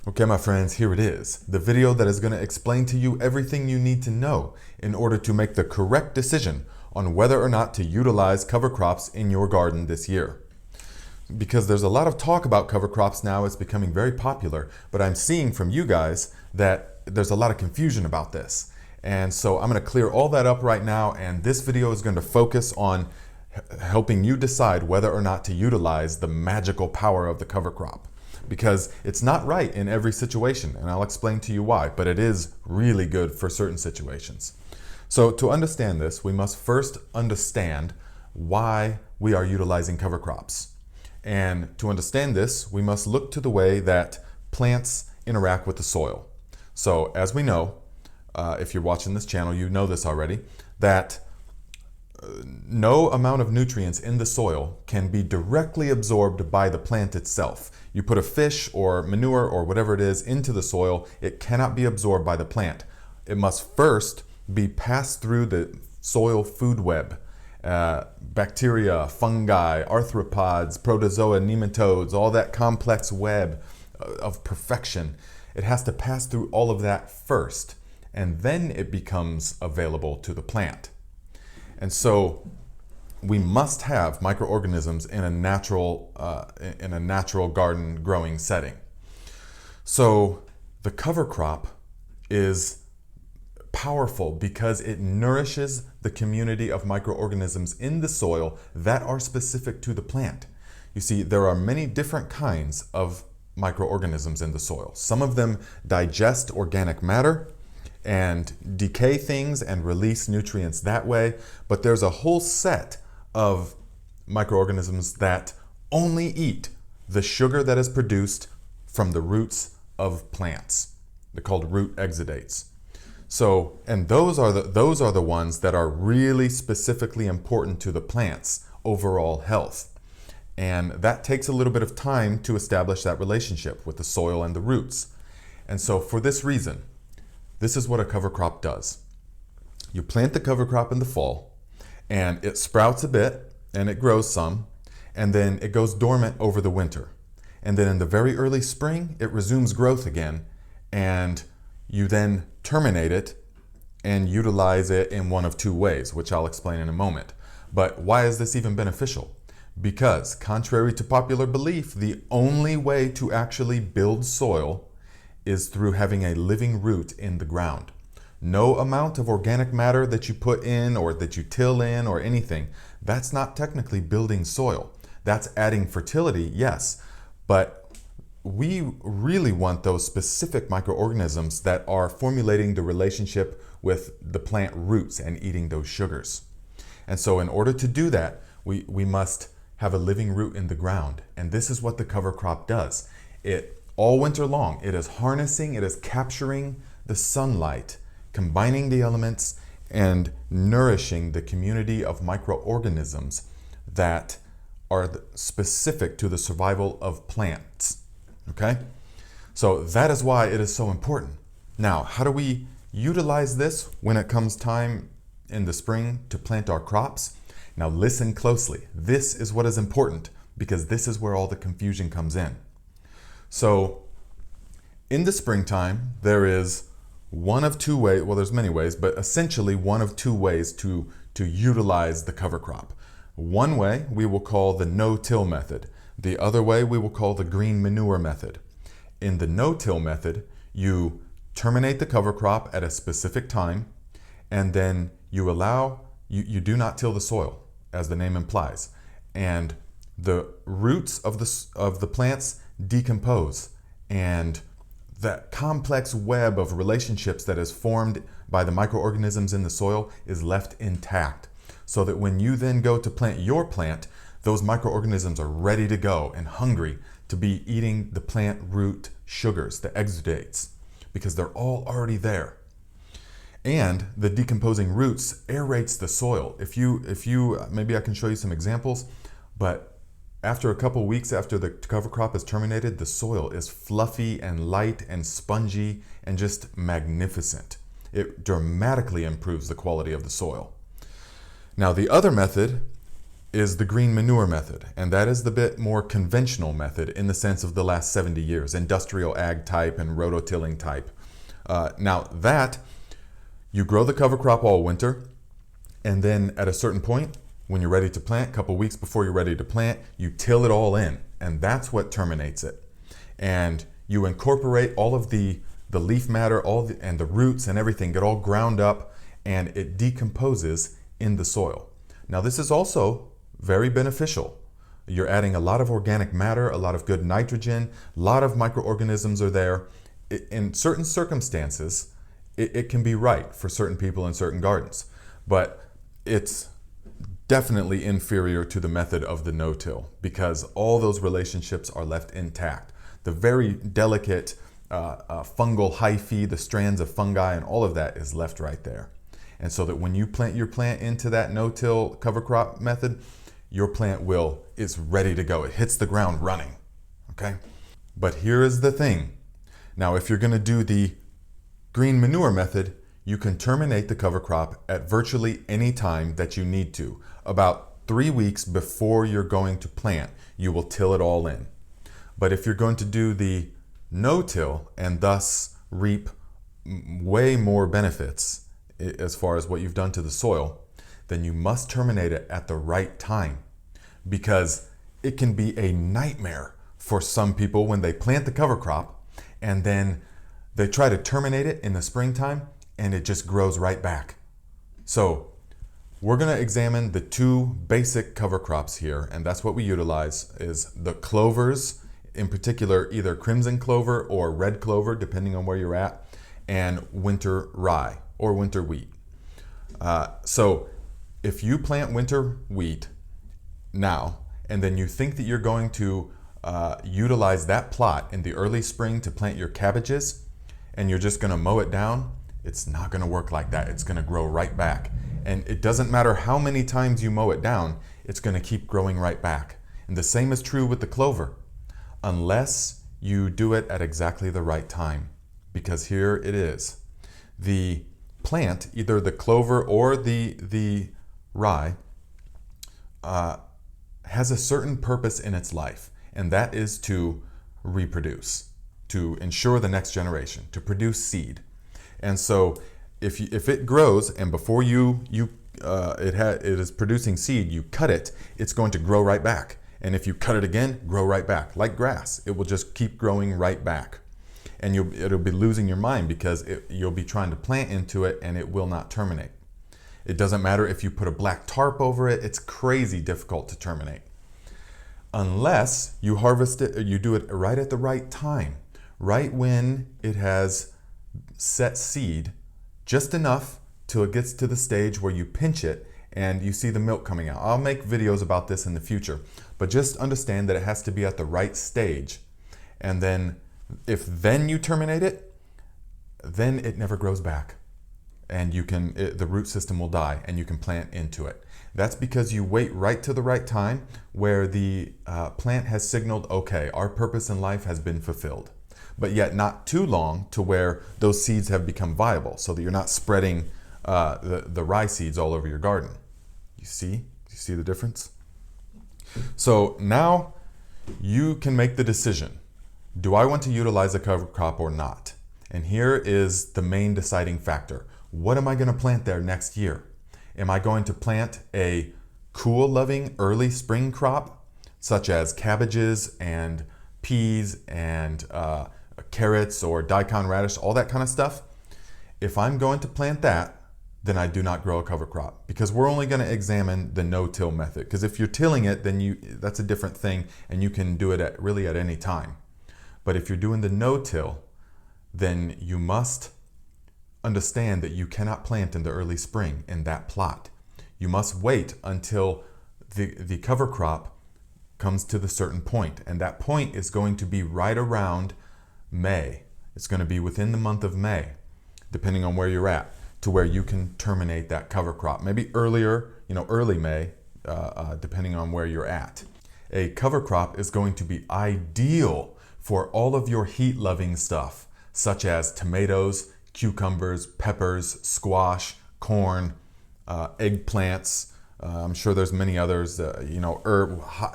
Okay, my friends, here it is. The video that is going to explain to you everything you need to know in order to make the correct decision on whether or not to utilize cover crops in your garden this year. Because there's a lot of talk about cover crops now, it's becoming very popular, but I'm seeing from you guys that there's a lot of confusion about this. And so I'm going to clear all that up right now, and this video is going to focus on helping you decide whether or not to utilize the magical power of the cover crop. Because it's not right in every situation, and I'll explain to you why, but it is really good for certain situations. So to understand this, we must first understand why we are utilizing cover crops. And to understand this, we must look to the way that plants interact with the soil. So as we know, if you're watching this channel, you know this already, that no amount of nutrients in the soil can be directly absorbed by the plant itself. You put a fish or manure or whatever it is into the soil, it cannot be absorbed by the plant. It must first be passed through the soil food web. Bacteria, fungi, arthropods, protozoa, nematodes, all that complex web of perfection. It has to pass through all of that first, and then it becomes available to the plant. And so we must have microorganisms in a natural garden growing setting. So the cover crop is powerful because it nourishes the community of microorganisms in the soil that are specific to the plant. You see, there are many different kinds of microorganisms in the soil. Some of them digest organic matter and decay things and release nutrients that way, but there's a whole set of microorganisms that only eat the sugar that is produced from the roots of plants. They're called root exudates. So, and those are the ones that are really specifically important to the plant's overall health. And that takes a little bit of time to establish that relationship with the soil and the roots. And so for this reason, this is what a cover crop does. You plant the cover crop in the fall, and it sprouts a bit, and it grows some, and then it goes dormant over the winter. And then in the very early spring, it resumes growth again, and you then terminate it and utilize it in one of two ways, which I'll explain in a moment. But why is this even beneficial? Because, contrary to popular belief, the only way to actually build soil is through having a living root in the ground. No amount of organic matter that you put in or that you till in or anything, that's not technically building soil. That's adding fertility, yes, but we really want those specific microorganisms that are formulating the relationship with the plant roots and eating those sugars. And so in order to do that, we must have a living root in the ground. And this is what the cover crop does. All winter long, it is harnessing, it is capturing the sunlight, combining the elements, and nourishing the community of microorganisms that are specific to the survival of plants. Okay? So that is why it is so important. Now, how do we utilize this when it comes time in the spring to plant our crops? Now listen closely. This is what is important because this is where all the confusion comes in. So in the springtime, there is one of two ways, well, there's many ways, but essentially one of two ways to utilize the cover crop. One way we will call the no-till method. The other way we will call the green manure method. In the no-till method, you terminate the cover crop at a specific time, and then you do not till the soil, as the name implies. And the roots of the plants decompose, and that complex web of relationships that is formed by the microorganisms in the soil is left intact, so that when you then go to plant your plant, those microorganisms are ready to go and hungry to be eating the plant root sugars, the exudates, because they're all already there. And the decomposing roots aerates the soil. If you maybe I can show you some examples, but after a couple weeks after the cover crop is terminated, the soil is fluffy and light and spongy and just magnificent. It dramatically improves the quality of the soil. Now the other method is the green manure method, and that is the bit more conventional method in the sense of the last 70 years, industrial ag type and rototilling type. Now that, you grow the cover crop all winter, and then at a certain point, when you're ready to plant, a couple weeks before you're ready to plant, you till it all in, and that's what terminates it. And you incorporate all of the leaf matter, and the roots and everything get all ground up, and it decomposes in the soil. Now this is also very beneficial. You're adding a lot of organic matter, a lot of good nitrogen, a lot of microorganisms are there. In certain circumstances, it can be right for certain people in certain gardens, but it's definitely inferior to the method of the no-till because all those relationships are left intact. The very delicate fungal hyphae, the strands of fungi and all of that is left right there. And so that when you plant your plant into that no-till cover crop method, your plant is ready to go. It hits the ground running, okay? But here is the thing. Now, if you're gonna do the green manure method, you can terminate the cover crop at virtually any time that you need to. About 3 weeks before you're going to plant, you will till it all in. But if you're going to do the no-till and thus reap way more benefits as far as what you've done to the soil, then you must terminate it at the right time, because it can be a nightmare for some people when they plant the cover crop and then they try to terminate it in the springtime and it just grows right back. So we're going to examine the two basic cover crops here, and that's what we utilize is the clovers, in particular either crimson clover or red clover depending on where you're at, and winter rye or winter wheat. So if you plant winter wheat now and then you think that you're going to utilize that plot in the early spring to plant your cabbages and you're just going to mow it down, it's not going to work like that. It's going to grow right back. And it doesn't matter how many times you mow it down, it's going to keep growing right back. And the same is true with the clover, unless you do it at exactly the right time. Because here it is. The plant, either the clover or the rye, has a certain purpose in its life, and that is to reproduce, to ensure the next generation, to produce seed. And so if it grows and before it is producing seed, you cut it, it's going to grow right back. And if you cut it again, grow right back. Like grass, it will just keep growing right back. And it'll be losing your mind because you'll be trying to plant into it and it will not terminate. It doesn't matter if you put a black tarp over it, it's crazy difficult to terminate. Unless you harvest it, or you do it right at the right time, right when it has set seed, just enough till it gets to the stage where you pinch it and you see the milk coming out. I'll make videos about this in the future, but just understand that it has to be at the right stage. And then if then you terminate it, then it never grows back. And the root system will die and you can plant into it. That's because you wait right to the right time where the plant has signaled, okay, our purpose in life has been fulfilled. But yet not too long to where those seeds have become viable so that you're not spreading the rye seeds all over your garden. You see the difference? So now you can make the decision. Do I want to utilize a cover crop or not? And here is the main deciding factor. What am I going to plant there next year? Am I going to plant a cool-loving early spring crop, such as cabbages and peas and carrots or daikon radish, all that kind of stuff? If I'm going to plant that, then I do not grow a cover crop, because we're only going to examine the no-till method. Because if you're tilling it, then that's a different thing, and you can do it really at any time. But if you're doing the no-till, then you must understand that you cannot plant in the early spring in that plot. You must wait until the cover crop comes to the certain point, and that point is going to be right around May. It's going to be within the month of May, depending on where you're at, to where you can terminate that cover crop. Maybe earlier, early May, depending on where you're at. A cover crop is going to be ideal for all of your heat-loving stuff, such as tomatoes, cucumbers, peppers, squash, corn, eggplants, I'm sure there's many others, you know,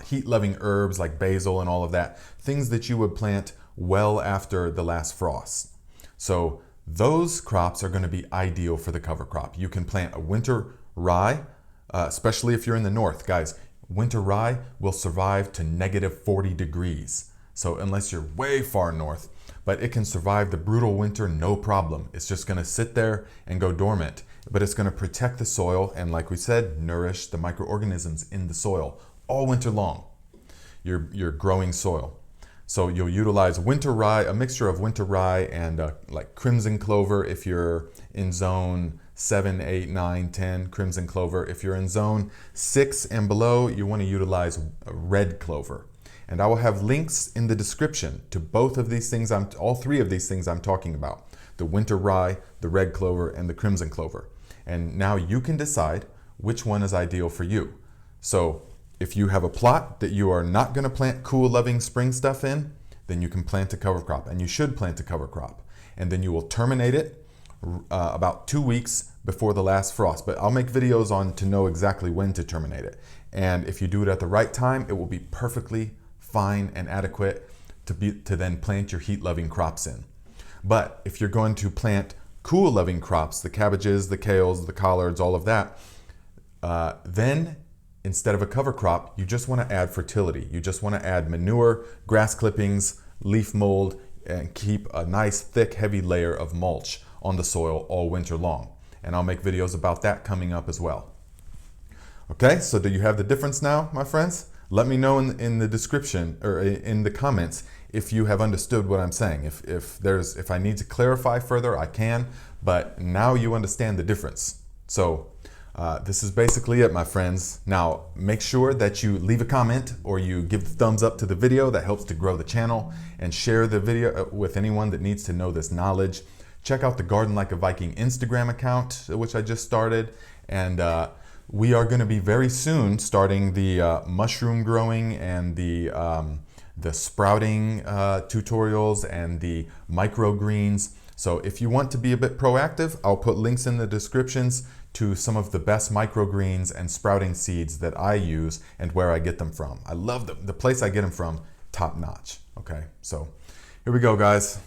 heat-loving herbs like basil and all of that. Things that you would plant well after the last frost. So those crops are going to be ideal for the cover crop. You can plant a winter rye, especially if you're in the north. Guys, winter rye will survive to -40 degrees. So unless you're way far north, but it can survive the brutal winter no problem. It's just going to sit there and go dormant, but it's going to protect the soil and, like we said, nourish the microorganisms in the soil all winter long. Your growing soil. So you'll utilize winter rye, a mixture of winter rye and like crimson clover if you're in zone 7, 8, 9, 10, crimson clover. If you're in zone 6 and below, you want to utilize red clover. And I will have links in the description to both of these things, all three of these things I'm talking about. The winter rye, the red clover, and the crimson clover. And now you can decide which one is ideal for you. So if you have a plot that you are not going to plant cool, loving spring stuff in, then you can plant a cover crop, and you should plant a cover crop. And then you will terminate it about 2 weeks before the last frost. But I'll make videos on to know exactly when to terminate it. And if you do it at the right time, it will be perfectly fine and adequate to then plant your heat-loving crops in. But if you're going to plant cool-loving crops, the cabbages, the kales, the collards, all of that, then instead of a cover crop, you just want to add fertility. You just want to add manure, grass clippings, leaf mold, and keep a nice, thick, heavy layer of mulch on the soil all winter long. And I'll make videos about that coming up as well. Okay, so do you have the difference now, my friends? Let me know in the description or in the comments if you have understood what I'm saying. If I need to clarify further, I can, but now you understand the difference. So this is basically it, my friends. Now, make sure that you leave a comment or you give the thumbs up to the video. That helps to grow the channel, and share the video with anyone that needs to know this knowledge. Check out the Garden Like a Viking Instagram account, which I just started, and we are going to be very soon starting the mushroom growing and the sprouting tutorials and the microgreens. So if you want to be a bit proactive, I'll put links in the descriptions to some of the best microgreens and sprouting seeds that I use and where I get them from. I love them. The place I get them from, top notch. Okay, so here we go, guys.